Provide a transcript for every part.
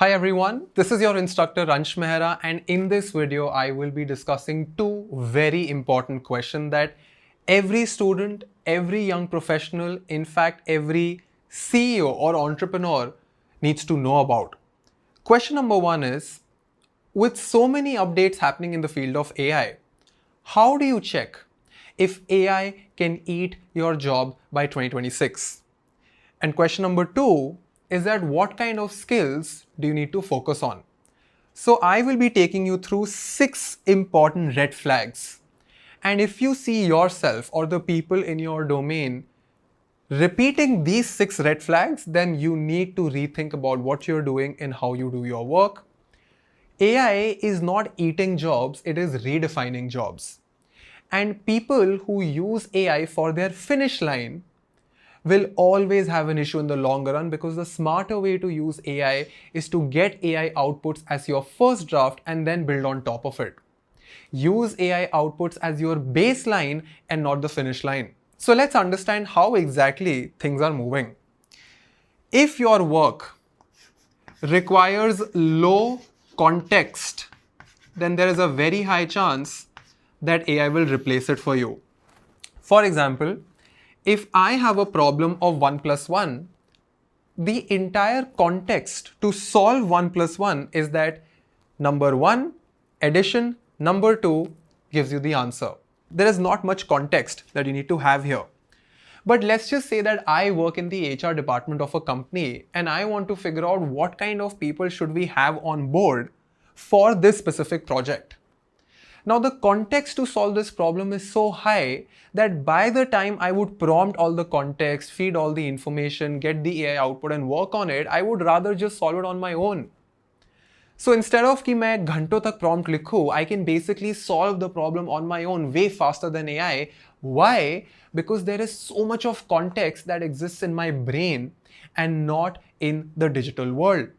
Hi everyone, this is your instructor Ransh Mehra, and in this video I will be discussing two very important questions that every student, every young professional, in fact every CEO or entrepreneur needs to know about. Question number one is, with so many updates happening in the field of AI, how do you check if AI can eat your job by 2026? And question number two is that what kind of skills do you need to focus on? So I will be taking you through 6 important red flags. And if you see yourself or the people in your domain repeating these 6 red flags, then you need to rethink about what you're doing and how you do your work. AI is not eating jobs, it is redefining jobs. And people who use AI for their finish line will always have an issue in the longer run, because the smarter way to use AI is to get AI outputs as your first draft and then build on top of it. Use AI outputs as your baseline and not the finish line. So let's understand how exactly things are moving. If your work requires low context, then there is a very high chance that AI will replace it for you. For example, if I have a problem of 1 plus 1, the entire context to solve 1 plus 1 is that number 1, addition, number 2 gives you the answer. There is not much context that you need to have here. But let's just say that I work in the HR department of a company and I want to figure out what kind of people should we have on board for this specific project. Now, the context to solve this problem is so high that by the time I would prompt all the context, feed all the information, get the AI output and work on it, I would rather just solve it on my own. So instead of कि मैं घंटों तक prompt लिखूं, I can basically solve the problem on my own way faster than AI. Why? Because there is so much of context that exists in my brain and not in the digital world.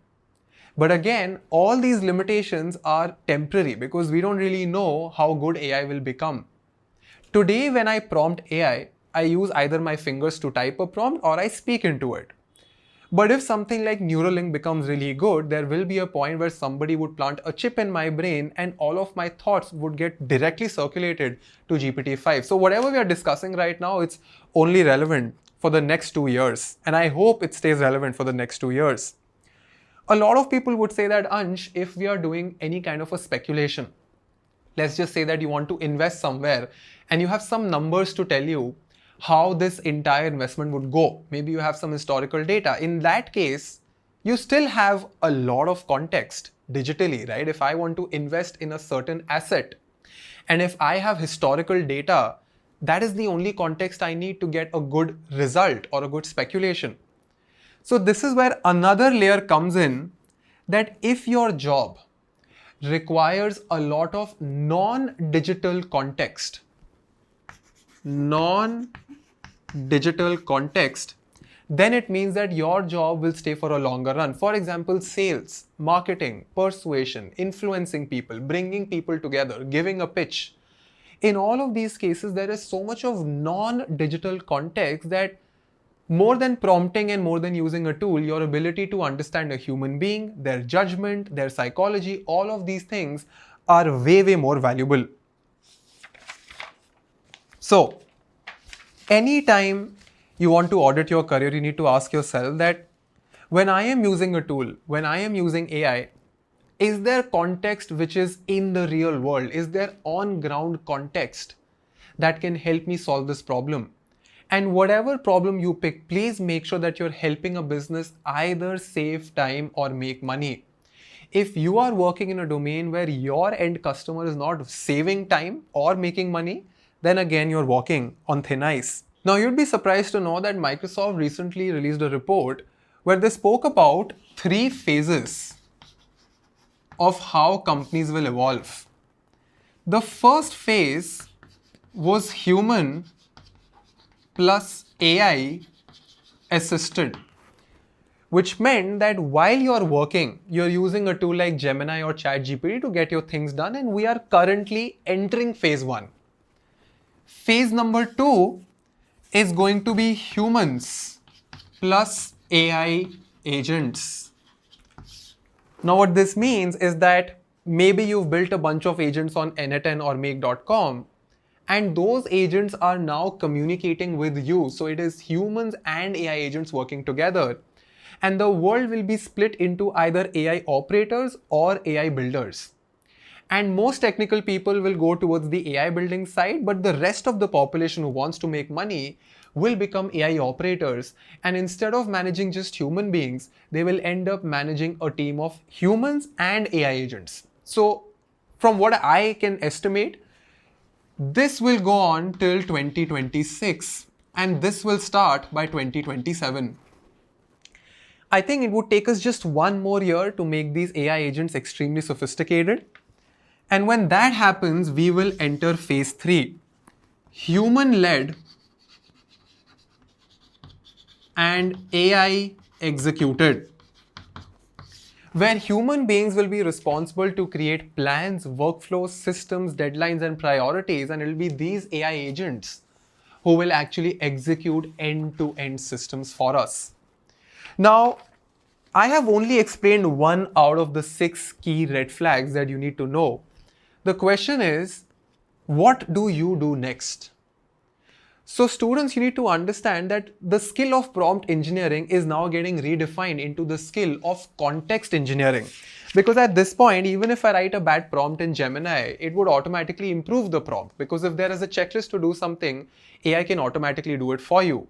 But again, all these limitations are temporary because we don't really know how good AI will become. Today, when I prompt AI, I use either my fingers to type a prompt or I speak into it. But if something like Neuralink becomes really good, there will be a point where somebody would plant a chip in my brain and all of my thoughts would get directly circulated to GPT-5. So whatever we are discussing right now, it's only relevant for the next 2 years. And I hope it stays relevant for the next 2 years. A lot of people would say that, Ansh, if we are doing any kind of a speculation, let's just say that you want to invest somewhere and you have some numbers to tell you how this entire investment would go. Maybe you have some historical data. In that case, you still have a lot of context digitally, right? If I want to invest in a certain asset and if I have historical data, that is the only context I need to get a good result or a good speculation. So this is where another layer comes in, that if your job requires a lot of non-digital context, then it means that your job will stay for a longer run. For example, sales, marketing, persuasion, influencing people, bringing people together, giving a pitch. In all of these cases, there is so much of non-digital context that more than prompting and more than using a tool, your ability to understand a human being, their judgment, their psychology, all of these things are way, way more valuable. So, anytime you want to audit your career, you need to ask yourself that when I am using a tool, when I am using AI, is there context which is in the real world? Is there on-ground context that can help me solve this problem? And whatever problem you pick, please make sure that you're helping a business either save time or make money. If you are working in a domain where your end customer is not saving time or making money, then again you're walking on thin ice. Now you'd be surprised to know that Microsoft recently released a report where they spoke about 3 phases of how companies will evolve. The first phase was human plus AI assisted, which meant that while you're working, you're using a tool like Gemini or ChatGPT to get your things done, and we are currently entering phase 1. Phase number 2 is going to be humans plus AI agents. Now, what this means is that maybe you've built a bunch of agents on N8N or Make.com, and those agents are now communicating with you. So it is humans and AI agents working together. And the world will be split into either AI operators or AI builders. And most technical people will go towards the AI building side, but the rest of the population who wants to make money will become AI operators. And instead of managing just human beings, they will end up managing a team of humans and AI agents. So, from what I can estimate, this will go on till 2026, and this will start by 2027. I think it would take us just one more year to make these AI agents extremely sophisticated. And when that happens, we will enter phase 3, human-led and AI executed, where human beings will be responsible to create plans, workflows, systems, deadlines, and priorities, and it will be these AI agents who will actually execute end-to-end systems for us. Now, I have only explained one out of the 6 key red flags that you need to know. The question is, what do you do next? So students, you need to understand that the skill of prompt engineering is now getting redefined into the skill of context engineering. Because at this point, even if I write a bad prompt in Gemini, it would automatically improve the prompt. Because if there is a checklist to do something, AI can automatically do it for you.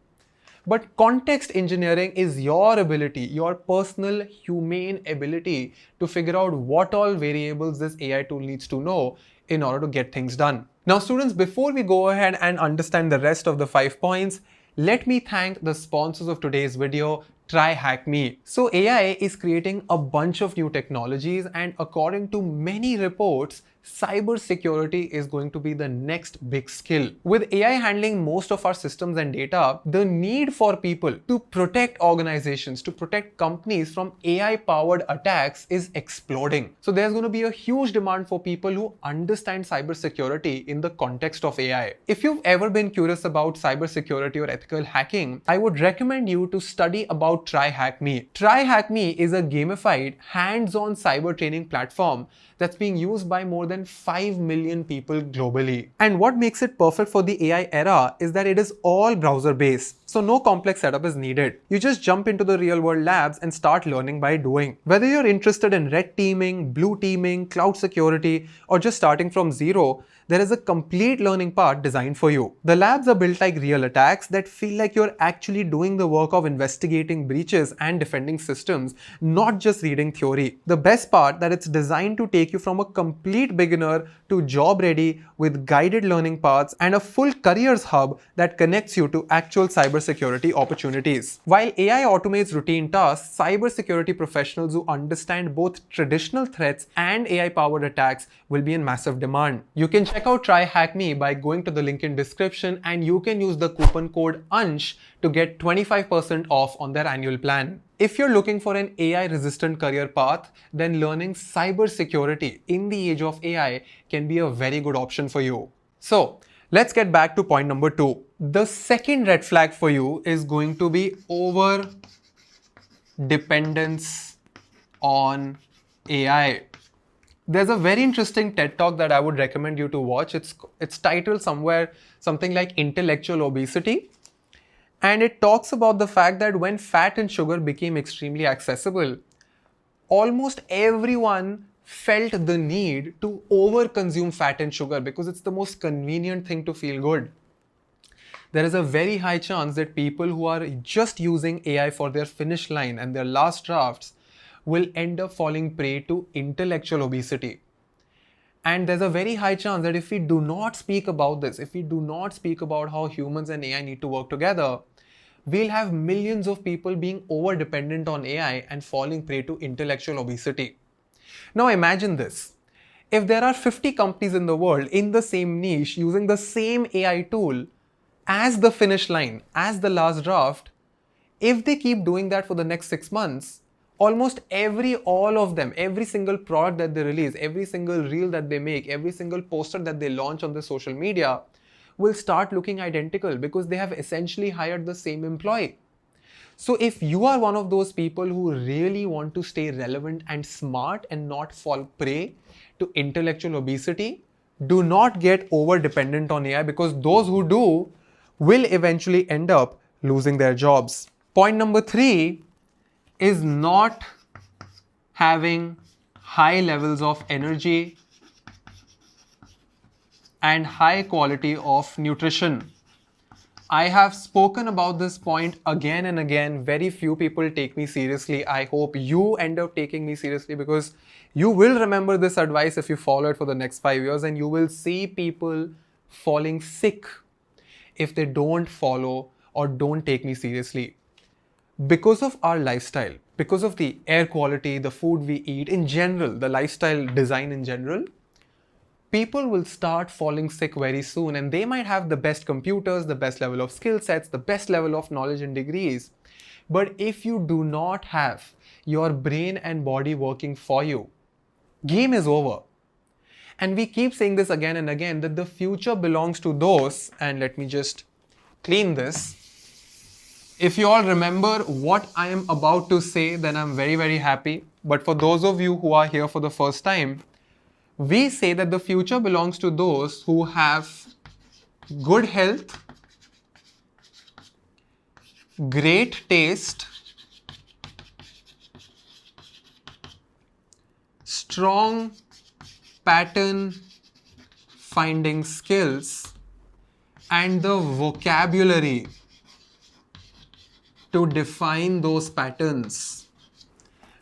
But context engineering is your ability, your personal humane ability to figure out what all variables this AI tool needs to know in order to get things done. Now students, before we go ahead and understand the rest of the 5 points, let me thank the sponsors of today's video, TryHackMe. So AI is creating a bunch of new technologies, and according to many reports, cybersecurity is going to be the next big skill. With AI handling most of our systems and data, the need for people to protect organizations, to protect companies from AI-powered attacks is exploding. So there's going to be a huge demand for people who understand cybersecurity in the context of AI. If you've ever been curious about cybersecurity or ethical hacking, I would recommend you to study about TryHackMe. TryHackMe is a gamified, hands-on cyber training platform that's being used by more than 5 million people globally. And what makes it perfect for the AI era is that it is all browser-based, so no complex setup is needed. You just jump into the real-world labs and start learning by doing. Whether you're interested in red teaming, blue teaming, cloud security, or just starting from zero, there is a complete learning part designed for you. The labs are built like real attacks that feel like you're actually doing the work of investigating breaches and defending systems, not just reading theory. The best part, that it's designed to take you from a complete beginner to job ready with guided learning paths and a full careers hub that connects you to actual cybersecurity opportunities. While AI automates routine tasks, cybersecurity professionals who understand both traditional threats and AI-powered attacks will be in massive demand. You can check out TryHackMe by going to the link in description, and you can use the coupon code ANSH to get 25% off on their annual plan. If you're looking for an AI-resistant career path, then learning cybersecurity in the age of AI can be a very good option for you. So, let's get back to point number 2. The second red flag for you is going to be over dependence on AI. There's a very interesting TED talk that I would recommend you to watch. It's titled something like Intellectual Obesity. And it talks about the fact that when fat and sugar became extremely accessible, almost everyone felt the need to overconsume fat and sugar because it's the most convenient thing to feel good. There is a very high chance that people who are just using AI for their finish line and their last drafts will end up falling prey to intellectual obesity. And there's a very high chance that if we do not speak about this, if we do not speak about how humans and AI need to work together, we'll have millions of people being over-dependent on AI and falling prey to intellectual obesity. Now imagine this. If there are 50 companies in the world in the same niche using the same AI tool as the finish line, as the last draft, if they keep doing that for the next 6 months, almost all of them, every single product that they release, every single reel that they make, every single poster that they launch on the social media will start looking identical because they have essentially hired the same employee. So if you are one of those people who really want to stay relevant and smart and not fall prey to intellectual obesity, do not get over dependent on AI, because those who do will eventually end up losing their jobs. Point number 3 is not having high levels of energy and high quality of nutrition. I have spoken about this point again and again. Very few people take me seriously. I hope you end up taking me seriously, because you will remember this advice if you follow it for the next 5 years, and you will see people falling sick if they don't follow or don't take me seriously. Because of our lifestyle, because of the air quality, the food we eat in general, the lifestyle design in general, people will start falling sick very soon, and they might have the best computers, the best level of skill sets, the best level of knowledge and degrees. But if you do not have your brain and body working for you, game is over. And we keep saying this again and again, that the future belongs to those, and let me just clean this. If you all remember what I am about to say, then I'm very, very happy. But for those of you who are here for the first time, we say that the future belongs to those who have good health, great taste, strong pattern finding skills, and the vocabulary to define those patterns.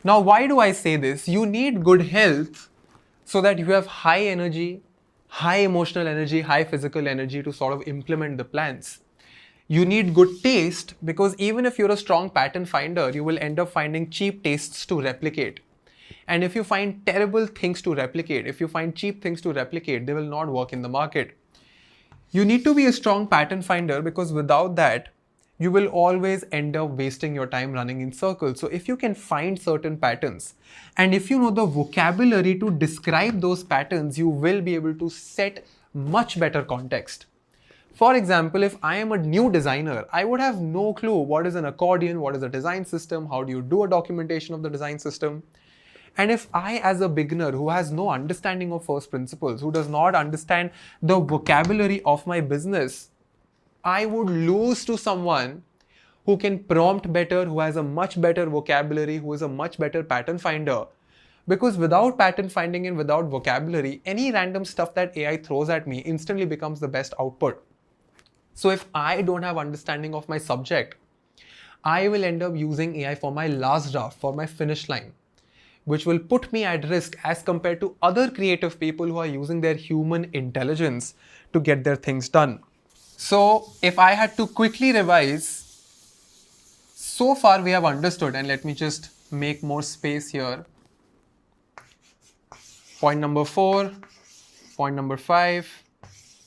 Now, why do I say this? You need good health so that you have high energy, high emotional energy, high physical energy to sort of implement the plans. You need good taste, because even if you're a strong pattern finder, you will end up finding cheap tastes to replicate. And if you find terrible things to replicate, if you find cheap things to replicate, they will not work in the market. You need to be a strong pattern finder, because without that, you will always end up wasting your time running in circles. So if you can find certain patterns, and if you know the vocabulary to describe those patterns, you will be able to set much better context. For example, if I am a new designer, I would have no clue what is an accordion, what is a design system, how do you do a documentation of the design system. And if I, as a beginner who has no understanding of first principles, who does not understand the vocabulary of my business, I would lose to someone who can prompt better, who has a much better vocabulary, who is a much better pattern finder. Because without pattern finding and without vocabulary, any random stuff that AI throws at me instantly becomes the best output. So if I don't have understanding of my subject, I will end up using AI for my last draft, for my finish line, which will put me at risk as compared to other creative people who are using their human intelligence to get their things done. So if I had to quickly revise, so far we have understood, and let me just make more space here. Point number 4, point number 5,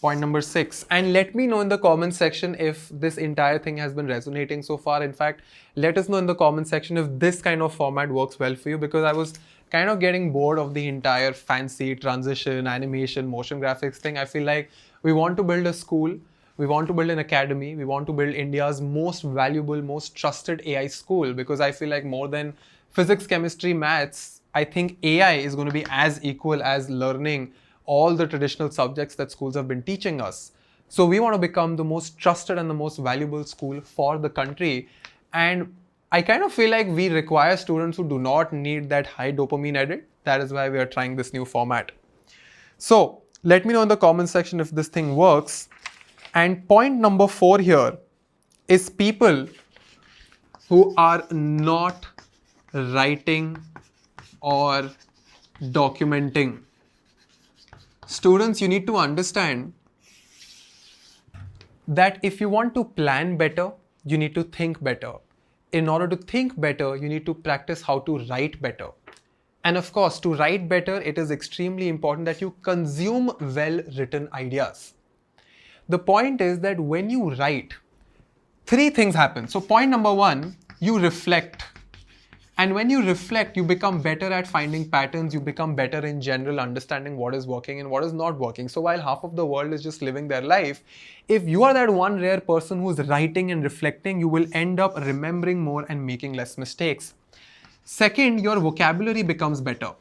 point number 6. And let me know in the comment section if this entire thing has been resonating so far. In fact, let us know in the comment section if this kind of format works well for you, because I was kind of getting bored of the entire fancy transition, animation, motion graphics thing. I feel like we want to build a school. We want to build an academy. We want to build India's most valuable, most trusted AI school, because I feel like more than physics, chemistry, maths, I think AI is going to be as equal as learning all the traditional subjects that schools have been teaching us. So we want to become the most trusted and the most valuable school for the country. And I kind of feel like we require students who do not need that high dopamine edit. That is why we are trying this new format. So let me know in the comment section if this thing works. And point number 4 here is people who are not writing or documenting. Students, you need to understand that if you want to plan better, you need to think better. In order to think better, you need to practice how to write better. And of course, to write better, it is extremely important that you consume well-written ideas. The point is that when you write, 3 things happen. So point number 1, you reflect. And when you reflect, you become better at finding patterns, you become better in general understanding what is working and what is not working. So while half of the world is just living their life, if you are that one rare person who's writing and reflecting, you will end up remembering more and making less mistakes. Second, your vocabulary becomes better,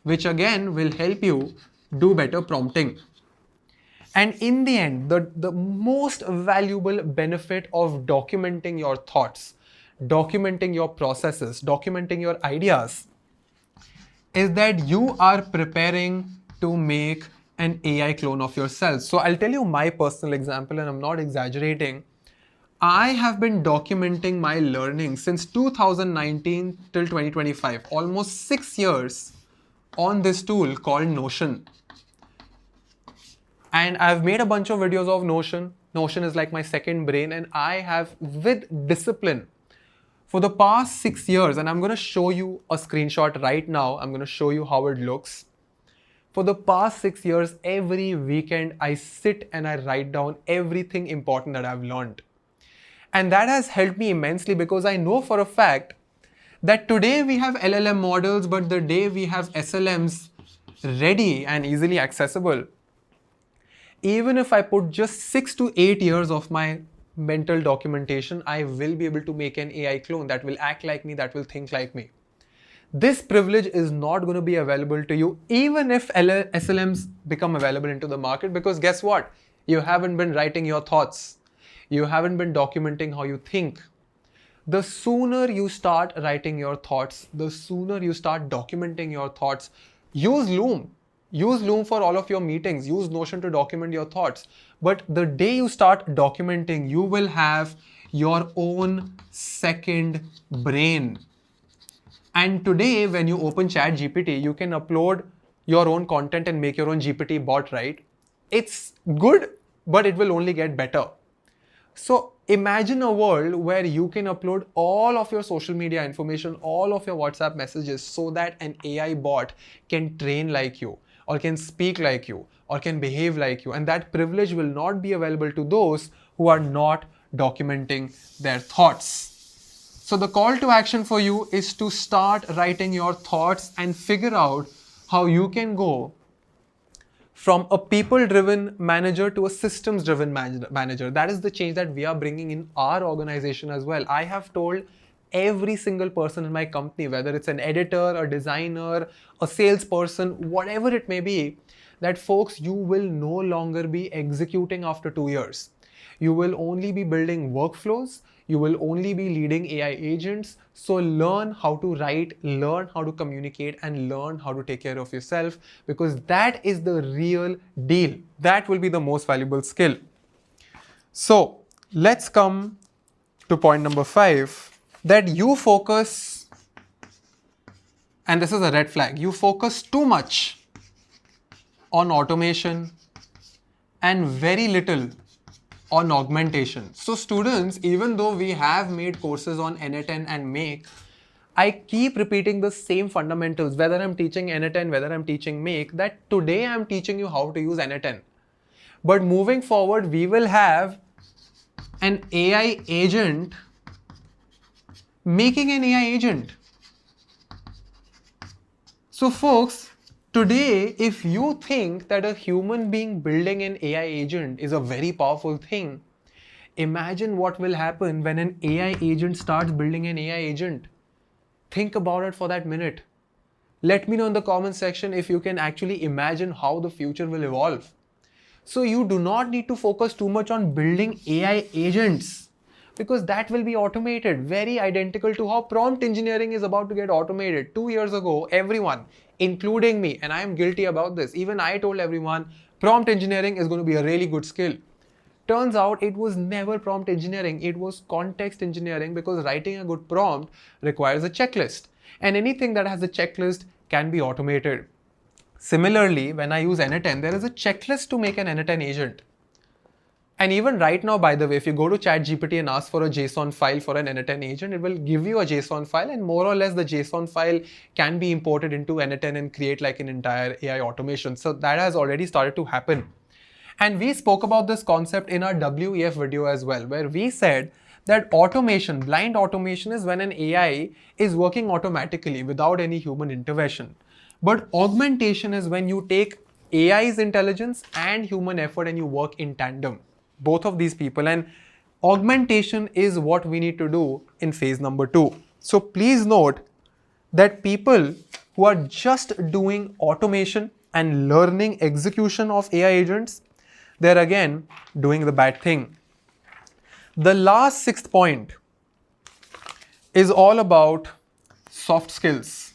which again will help you do better prompting. And in the end, the most valuable benefit of documenting your thoughts, documenting your processes, documenting your ideas is that you are preparing to make an AI clone of yourself. So I'll tell you my personal example, and I'm not exaggerating. I have been documenting my learning since 2019 till 2025, almost 6 years on this tool called Notion. And I've made a bunch of videos of Notion. Notion is like my second brain, and I have, with discipline, for the past 6 years, and I'm going to show you a screenshot right now. I'm going to show you how it looks. For the past 6 years, every weekend, I sit and I write down everything important that I've learned. And that has helped me immensely because I know for a fact that today we have LLM models, but the day we have SLMs ready and easily accessible, even if I put just 6 to 8 years of my mental documentation, I will be able to make an AI clone that will act like me, that will think like me. This privilege is not going to be available to you even if SLMs become available into the market, because guess what? You haven't been writing your thoughts. You haven't been documenting how you think. The sooner you start writing your thoughts, the sooner you start documenting your thoughts. Use Loom. Use Loom for all of your meetings. Use Notion to document your thoughts. But the day you start documenting, you will have your own second brain. And today, when you open ChatGPT, you can upload your own content and make your own GPT bot, right? It's good, but it will only get better. So imagine a world where you can upload all of your social media information, all of your WhatsApp messages, so that an AI bot can train like you, or can speak like you, or can behave like you. And that privilege will not be available to those who are not documenting their thoughts. So the call to action for you is to start writing your thoughts and figure out how you can go from a people-driven manager to a systems-driven manager. That is the change that we are bringing in our organization as well. I have told every single person in my company, whether it's an editor, a designer, a salesperson, whatever it may be, that folks, you will no longer be executing after 2 years. You will only be building workflows. You will only be leading AI agents. So learn how to write, learn how to communicate, and learn how to take care of yourself, because that is the real deal. That will be the most valuable skill. So let's come to point number 5, that you focus, and this is a red flag, you focus too much on automation and very little on augmentation. So students, even though we have made courses on n10 and Make, I keep repeating the same fundamentals, whether I'm teaching n10, whether I'm teaching Make, that today I'm teaching you how to use n10. But moving forward, we will have an AI agent making an AI agent. So folks, today, if you think that a human being building an AI agent is a very powerful thing, imagine what will happen when an AI agent starts building an AI agent. Think about it for that minute. Let me know in the comment section if you can actually imagine how the future will evolve. So you do not need to focus too much on building AI agents, because that will be automated, very identical to how prompt engineering is about to get automated. 2 years ago, everyone, including me, and I am guilty about this, even I told everyone prompt engineering is going to be a really good skill. Turns out it was never prompt engineering, it was context engineering, because writing a good prompt requires a checklist, and anything that has a checklist can be automated. Similarly, when I use n10, there is a checklist to make an n10 agent. And even right now, by the way, if you go to ChatGPT and ask for a JSON file for an n10 agent, it will give you a JSON file, and more or less the JSON file can be imported into n10 and create like an entire AI automation. So that has already started to happen. And we spoke about this concept in our WEF video as well, where we said that automation, blind automation, is when an AI is working automatically without any human intervention. But augmentation is when you take AI's intelligence and human effort and you work in tandem, both of these people. And augmentation is what we need to do in phase number 2. So please note that people who are just doing automation and learning execution of AI agents, they're again doing the bad thing. The last sixth point is all about soft skills.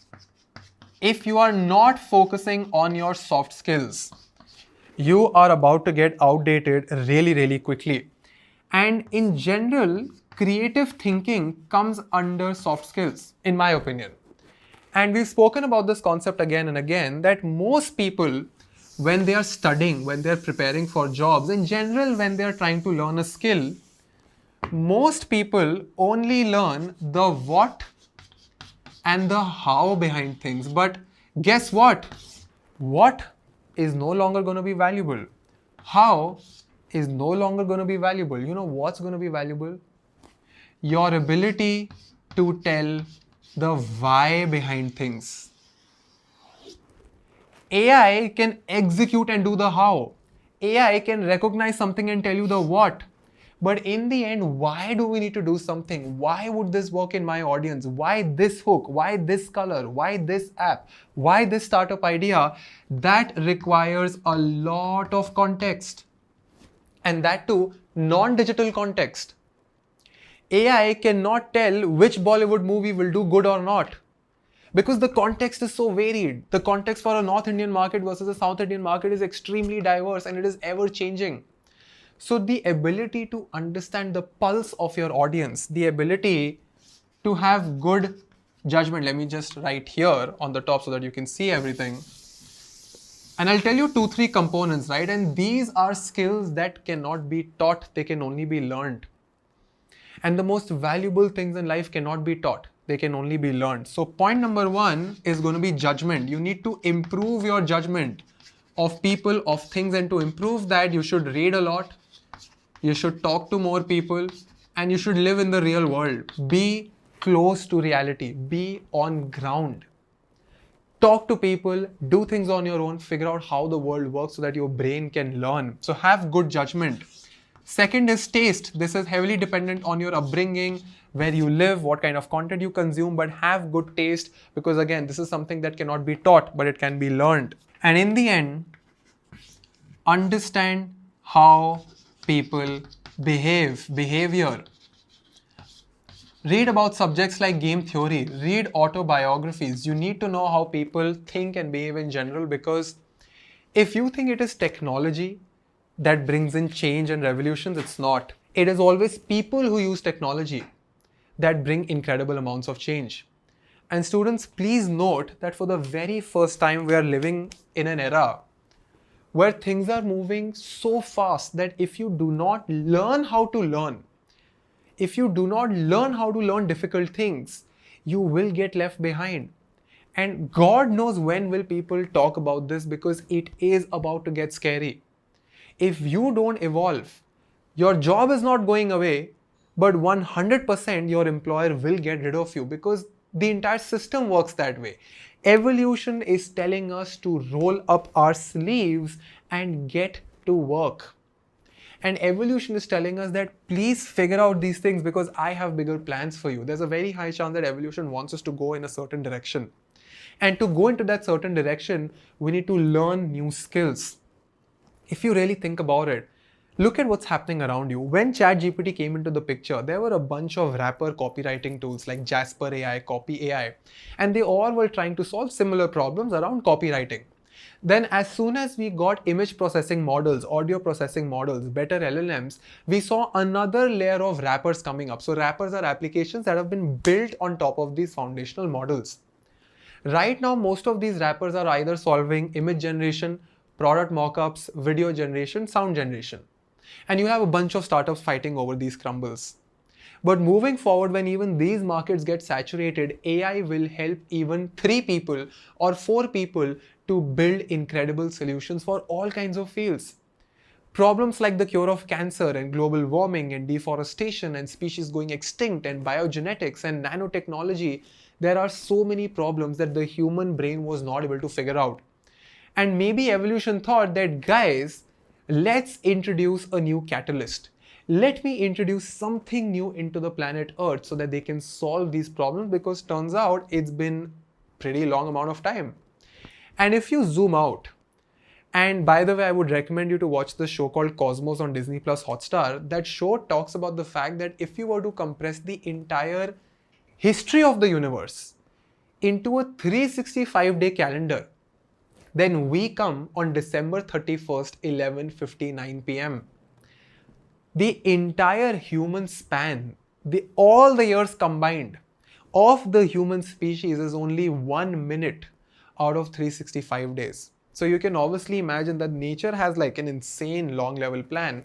If you are not focusing on your soft skills, you are about to get outdated really, really quickly. And in general, creative thinking comes under soft skills, in my opinion. And we've spoken about this concept again and again, that most people, when they are studying, when they're preparing for jobs, in general, when they're trying to learn a skill, most people only learn the what and the how behind things. But guess what? What is no longer going to be valuable. How is no longer going to be valuable. You know what's going to be valuable? Your ability to tell the why behind things. AI can execute and do the how. AI can recognize something and tell you the what. But in the end, why do we need to do something? Why would this work in my audience? Why this hook? Why this color? Why this app? Why this startup idea? That requires a lot of context. And that too, non-digital context. AI cannot tell which Bollywood movie will do good or not, because the context is so varied. The context for a North Indian market versus a South Indian market is extremely diverse and it is ever changing. So the ability to understand the pulse of your audience, the ability to have good judgment. Let me just write here on the top so that you can see everything. And I'll tell you 2-3 components, right? And these are skills that cannot be taught, they can only be learned. And the most valuable things in life cannot be taught, they can only be learned. So point number 1 is going to be judgment. You need to improve your judgment of people, of things, and to improve that, you should read a lot, you should talk to more people, and you should live in the real world. Be close to reality, be on ground. Talk to people, do things on your own, figure out how the world works so that your brain can learn. So have good judgment. Second is taste. This is heavily dependent on your upbringing, where you live, what kind of content you consume, but have good taste, because again, this is something that cannot be taught, but it can be learned. And in the end, understand how people behave, behavior. Read about subjects like game theory, read autobiographies. You need to know how people think and behave in general, because if you think it is technology that brings in change and revolutions, it's not. It is always people who use technology that bring incredible amounts of change. And students, please note that for the very first time, we are living in an era where things are moving so fast that if you do not learn how to learn, if you do not learn how to learn difficult things, you will get left behind. And God knows when will people talk about this, because it is about to get scary. If you don't evolve, your job is not going away, but 100% your employer will get rid of you, because the entire system works that way. Evolution is telling us to roll up our sleeves and get to work. And evolution is telling us that please figure out these things, because I have bigger plans for you. There's a very high chance that evolution wants us to go in a certain direction. And to go into that certain direction, we need to learn new skills. If you really think about it, look at what's happening around you. When ChatGPT came into the picture, there were a bunch of wrapper copywriting tools like Jasper AI, Copy AI, and they all were trying to solve similar problems around copywriting. Then as soon as we got image processing models, audio processing models, better LLMs, we saw another layer of wrappers coming up. So wrappers are applications that have been built on top of these foundational models. Right now, most of these wrappers are either solving image generation, product mockups, video generation, sound generation. And you have a bunch of startups fighting over these crumbles. But moving forward, when even these markets get saturated, AI will help even 3 people or 4 people to build incredible solutions for all kinds of fields. Problems like the cure of cancer and global warming and deforestation and species going extinct and biogenetics and nanotechnology, there are so many problems that the human brain was not able to figure out. And maybe evolution thought that, guys, let's introduce a new catalyst. Let me introduce something new into the planet Earth so that they can solve these problems, because turns out it's been pretty long amount of time. And if you zoom out, and by the way, I would recommend you to watch the show called Cosmos on Disney Plus Hotstar. That show talks about the fact that if you were to compress the entire history of the universe into a 365-day calendar, then we come on December 31st, 11:59 p.m. The entire human span, all the years combined of the human species is only 1 minute out of 365 days. So you can obviously imagine that nature has like an insane long level plan.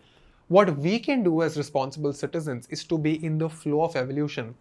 What we can do as responsible citizens is to be in the flow of evolution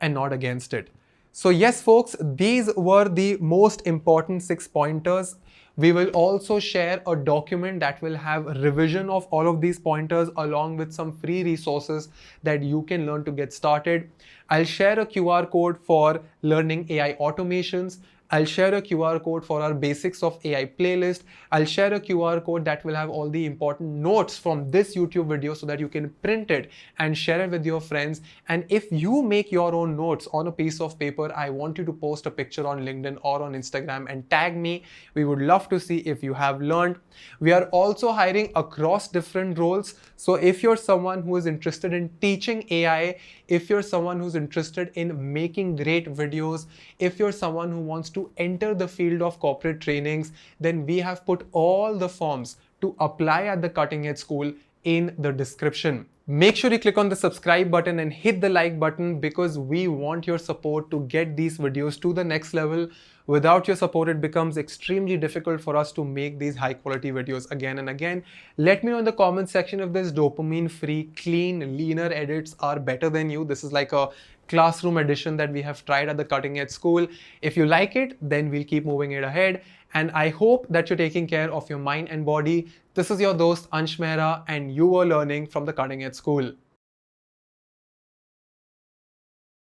and not against it. So yes, folks, these were the most important 6 pointers. We will also share a document that will have revision of all of these pointers along with some free resources that you can learn to get started. I'll share a QR code for learning AI automations. I'll share a QR code for our basics of AI playlist. I'll share a QR code that will have all the important notes from this YouTube video so that you can print it and share it with your friends. And if you make your own notes on a piece of paper, I want you to post a picture on LinkedIn or on Instagram and tag me. We would love to see if you have learned. We are also hiring across different roles. So if you're someone who is interested in teaching AI, if you're someone who's interested in making great videos, if you're someone who wants to enter the field of corporate trainings, then we have put all the forms to apply at the Cutting Edge School in the description. Make sure you click on the subscribe button and hit the like button, because we want your support to get these videos to the next level. Without your support, it becomes extremely difficult for us to make these high quality videos again and again. Let me know in the comment section if this dopamine free, clean, leaner edits are better than you. This is like a classroom edition that we have tried at the Cutting Edge School. If you like it, then we'll keep moving it ahead. And I hope that you're taking care of your mind and body. This is your dost Ansh Mehra, and you are learning from the Cutting Edge School.